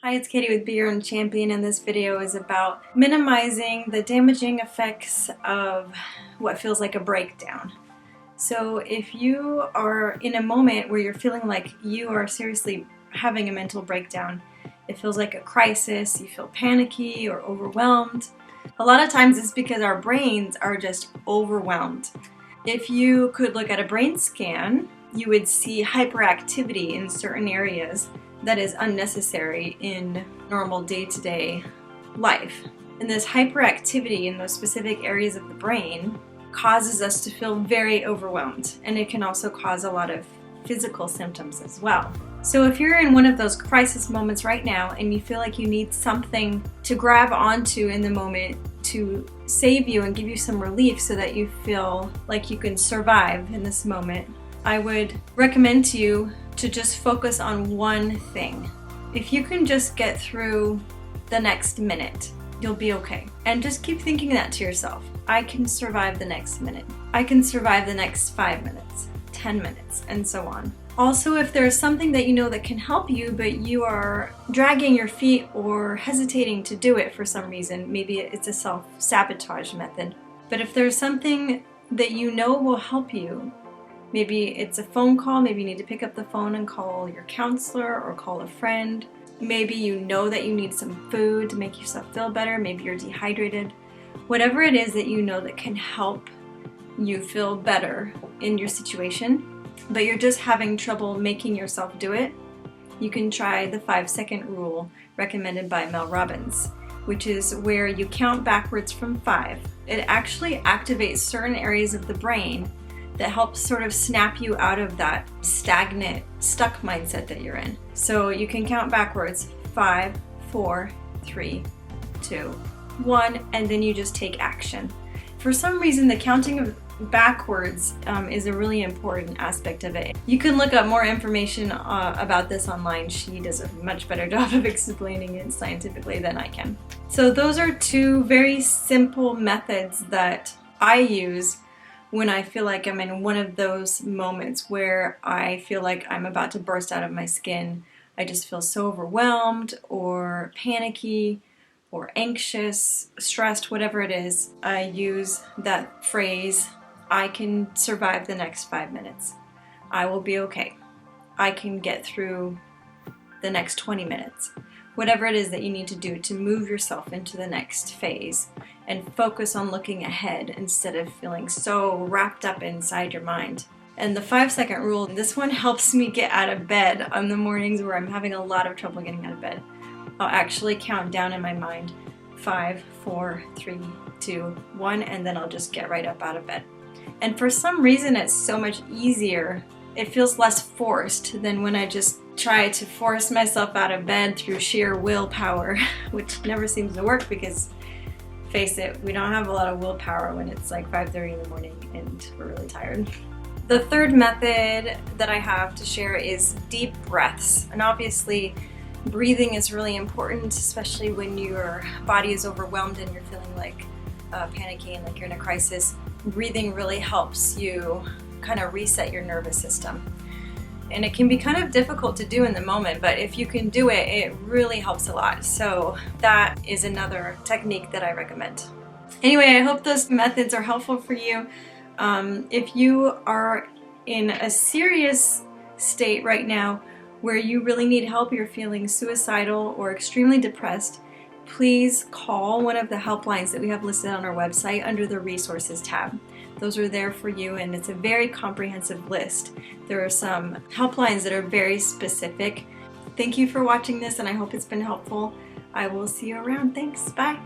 Hi, it's Katie with Be Your Own Champion, and this video is about minimizing the damaging effects of what feels like a breakdown. So if you are in a moment where you're feeling like you are seriously having a mental breakdown, it feels like a crisis, you feel panicky or overwhelmed, a lot of times it's because our brains are just overwhelmed. If you could look at a brain scan, you would see hyperactivity in certain areas that is unnecessary in normal day-to-day life. And this hyperactivity in those specific areas of the brain causes us to feel very overwhelmed, and it can also cause a lot of physical symptoms as well. So if you're in one of those crisis moments right now and you feel like you need something to grab onto in the moment to save you and give you some relief so that you feel like you can survive in this moment, I would recommend to you to just focus on one thing. If you can just get through the next minute, you'll be okay. And just keep thinking that to yourself. I can survive the next minute. I can survive the next 5 minutes, 10 minutes, and so on. Also, if there's something that you know that can help you, but you are dragging your feet or hesitating to do it for some reason, maybe it's a self-sabotage method. But if there's something that you know will help you, maybe it's a phone call, maybe you need to pick up the phone and call your counselor or call a friend. Maybe you know that you need some food to make yourself feel better, maybe you're dehydrated. Whatever it is that you know that can help you feel better in your situation, but you're just having trouble making yourself do it, you can try the 5-second rule recommended by Mel Robbins, which is where you count backwards from 5. It actually activates certain areas of the brain that helps sort of snap you out of that stagnant, stuck mindset that you're in. So you can count backwards, 5, 4, 3, 2, 1, and then you just take action. For some reason, the counting of backwards is a really important aspect of it. You can look up more information about this online. She does a much better job of explaining it scientifically than I can. So those are two very simple methods that I use when I feel like I'm in one of those moments where I feel like I'm about to burst out of my skin. I just feel so overwhelmed or panicky or anxious, stressed, whatever it is. I use that phrase, I can survive the next 5 minutes. I will be okay. I can get through the next 20 minutes. Whatever it is that you need to do to move yourself into the next phase and focus on looking ahead instead of feeling so wrapped up inside your mind. And the 5-second rule, this one helps me get out of bed on the mornings where I'm having a lot of trouble getting out of bed. I'll actually count down in my mind, 5, 4, 3, 2, 1, and then I'll just get right up out of bed. And for some reason, it's so much easier. It feels less forced than when I just try to force myself out of bed through sheer willpower, which never seems to work because, face it, we don't have a lot of willpower when it's like 5:30 in the morning and we're really tired. The third method that I have to share is deep breaths. And obviously, breathing is really important, especially when your body is overwhelmed and you're feeling like panicky and like you're in a crisis. Breathing really helps you kind of reset your nervous system. And it can be kind of difficult to do in the moment, but if you can do it, it really helps a lot. So that is another technique that I recommend. Anyway, I hope those methods are helpful for you. If you are in a serious state right now where you really need help, you're feeling suicidal or extremely depressed, please call one of the helplines that we have listed on our website under the resources tab. Those are there for you, and it's a very comprehensive list. There are some helplines that are very specific. Thank you for watching this, and I hope it's been helpful. I will see you around. Thanks. Bye.